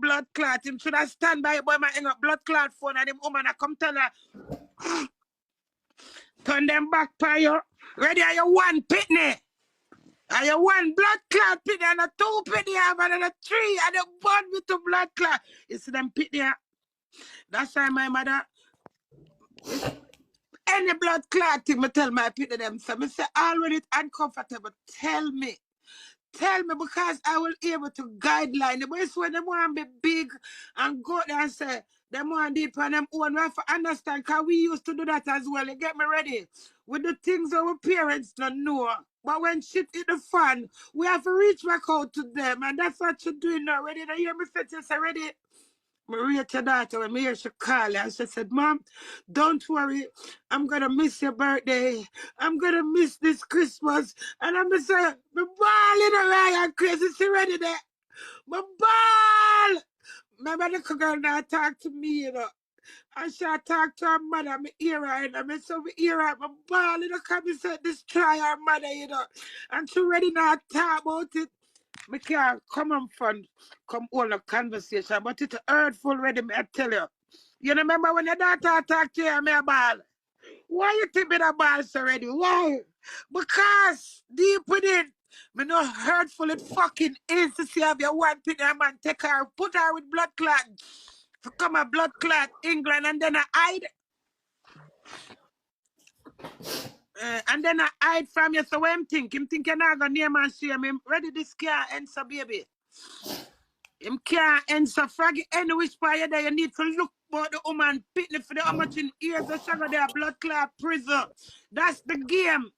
blood clot. Him should have stand by boy my hang up blood clot phone and him woman I come tell her. Turn them back for you. Ready are you one pitney? Are you one blood clot pitney and a two pitney have and a three and a one with the blood clot? You see them pitney? That's why my mother any blood clot thing, me tell my pitney them. So me say already it's uncomfortable. Tell me because I will able to guideline. The boys when them want to be big and go there and say them want to do it for them own. We have to understand because we used to do that as well. You get me ready? With the things our parents don't know. But when shit hit the fan, we have to reach back out to them. And that's what you're doing now. Ready? Now you hear me say this already? Maria, your daughter, when me hear she call her, and she said, Mom, don't worry, I'm going to miss your birthday. I'm going to miss this Christmas. And I'm going to say, my ball in the riot crazy, she ready there. My ball. My little girl now talk to me, you know. And she talk to her mother, I hear her, and I so we hear her, my ball, you know, come and say, destroy her mother, you know. And she ready now talk about it. Me can't come on front, come hold a conversation, but it's hurtful already, I tell you. You remember when your daughter talked to you, me a ball? Why you think me a ball already? Why? Because deep within, me know hurtful it fucking is to see have your one thing a man take her, put her with blood clot, to come a blood clot England, and then I hide. And then I hide from you, so what him think? Him think you're not gonna name and shame him. Ready this car answer, baby. Him can't answer fraggy any which part you there. You need to look about the woman pitney for the how much in ears the sugar their blood clot prison. That's the game.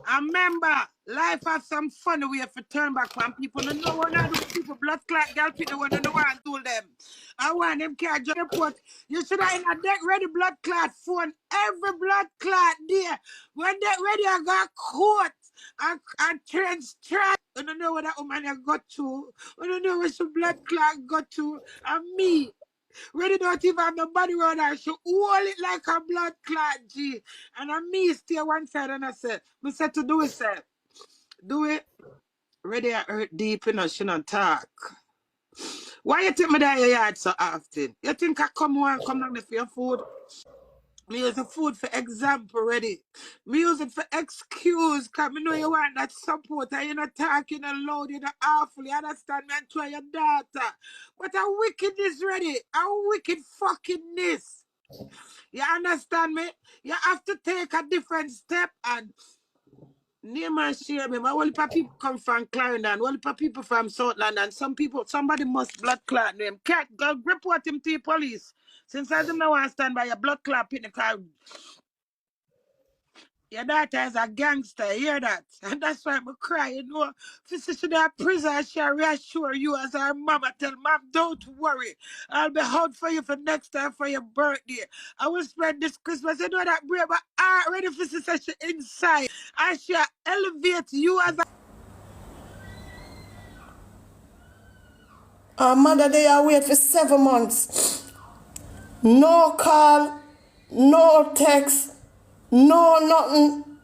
And remember, life has some funny way for turn back from people. No know what I do people blood clot girl pitney when no one told them. I want them can't just report. You should have in a deck ready blood clot phone. Every blood clot there. When that ready I got caught and transcribed. I don't know what that woman got to. I don't know where some blood clot got to. And me. Ready don't even have nobody around her. She hold it like a blood clot, G. And I me stay one side and I said, I said to do it, sir. Do it. Ready I hurt deep, you know, she don't talk. Why you think me there your yard so often? You think I come down there for your food? Me use the food for example, Ready. Me use it for excuse, because me know you want that support and you're not talking aloud, you're not awful, you understand me and try your daughter. But a wickedness, Ready. A wicked fuckingness. You understand me? You have to take a different step and name and share me. All the people come from Clarendon, all the people from South London. Somebody must blood clot them. Can't go report him to the police. Since I don't know I stand by your blood clot in the car. Your daughter is a gangster, you hear that? And that's why I'm crying. You know, physician at prison, she'll reassure you as her mama. Tell Mom, don't worry. I'll be out for you for next time for your birthday. I will spend this Christmas. You know that brave, but I already physician inside. I shall elevate you as Our mother they are wait for 7 months. No call, no text, no nothing.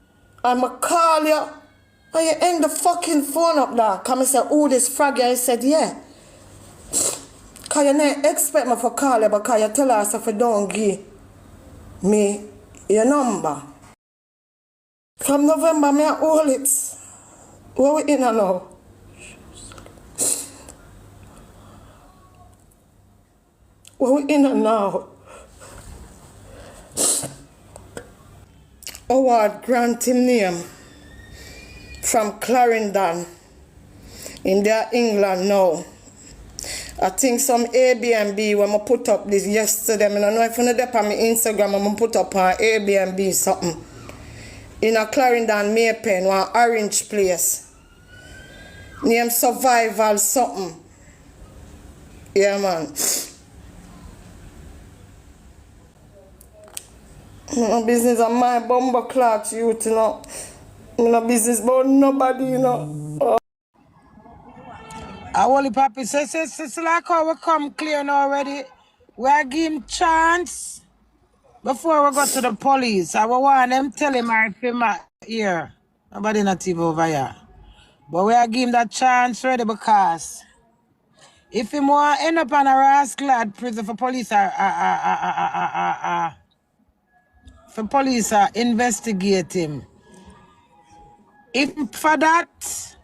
I'ma call you. And you hang the fucking phone up there. Come and say, oh, this froggy. I said, yeah. Because you not expect me for call you because you tell us if you don't give me your number. From November, me I hold it. What we in now? What we in now? Award grant him name from Clarendon in their England now. I think some Airbnb when I put up this yesterday. I don't know if you know that on my Instagram, I'm put up on Airbnb something. In a Clarendon Maypen, one orange place. Name Survival something. Yeah man. No business on my bumper clock youth, you know. No business about nobody, you know. Holy Papi says like how we come clear now already. We are give him chance before we go to the police. I want them tell him I feel my ear. Nobody not even over here. But we are give him that chance ready because If him want end up on a rascal prison for police investigate him. If for that,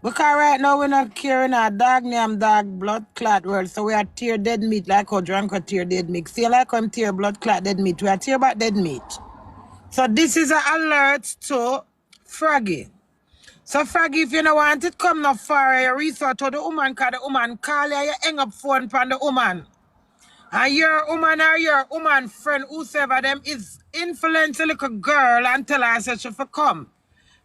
because right now we're not carrying a dog name dog blood clot world, so we are tear dead meat like how drunk or tear dead meat. See like I'm tear blood clot dead meat, we are tear about dead meat. So this is an alert to Froggy. So Froggy, if you don't want it come no far, you reach out to the woman, because the woman call you, you hang up phone from the woman. And your woman or your woman friend, whosoever them is, influence a little girl and tell her that she for come.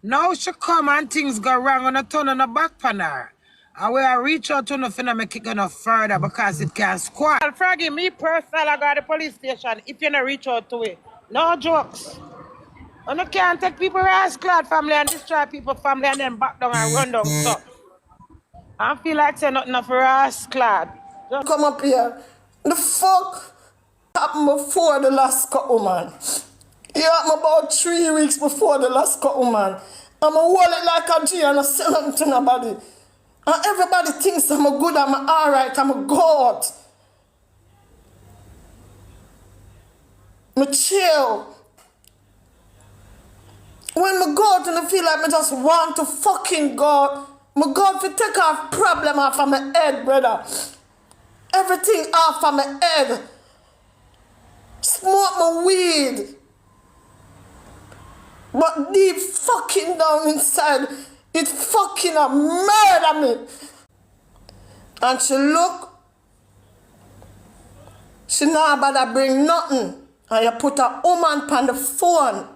Now she come and things go wrong and a turn on the back pan her. And we are reach out to no finna make it go no further because it can squat. Froggy, me personally, I go to the police station if you don't reach out to it. No jokes. And you can't take people rascal family and destroy people family and then back down and run down stuff. I feel like saying nothing for rascal. Come up here. The fuck happened before the last cut woman? It happened about 3 weeks before the last cut woman. I'm a wallet like a G and I say nothing to nobody. And everybody thinks I'm a good, I'm a alright, I'm a god. Me chill. When me go out and I feel like me just want to fucking go, me go to take off problem off of my head, brother. Everything off of my head. Smoke my weed. But deep fucking down inside, it fucking a murder me. And she look, she not about to bring nothing. And you put a woman on the phone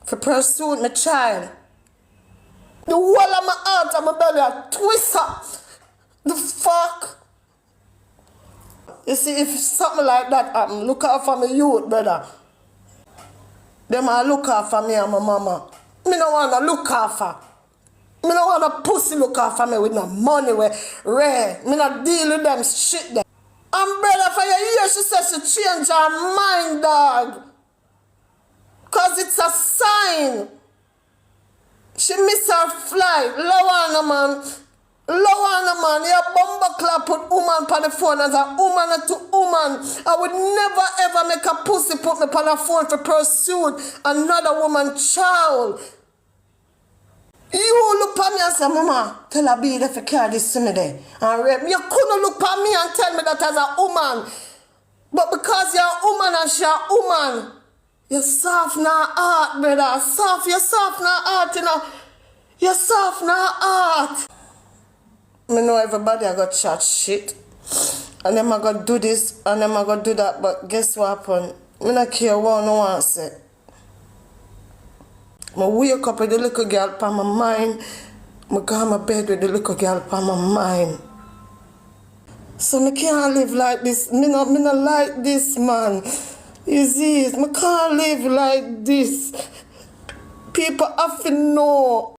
for pursue my child. The whole of my heart and my belly a twist up. The fuck? You see, if something like that happen, look out for my youth, brother. Them a look out for me and my mama. Me no want to look out for. Me no want a pussy look out for me with no money where rare. Me not deal with them shit there. And brother, for your years, she said she changed her mind, dog. Cause it's a sign. She missed her flight. Lowana, man. Lowana, man. Your bomber clap put woman on the phone as a woman to woman. I would never ever make a pussy put me on the phone for pursue another woman child. You look at me and say, Mama, tell her be there for care this to me there. And rape me. You couldn't look at me and tell me that as a woman. But because you're a woman and she's a woman, you're soft now heart, brother. You're soft now heart, you know. You're soft now heart. I know everybody I got chat shit. And them I got do this and them I got do that. But guess what happened? I don't care what no one say. I wake up with the little girl on my mind. I go to my bed with the little girl on my mind. So I can't live like this. Me not like this, man. You see, I can't live like this. People have to know.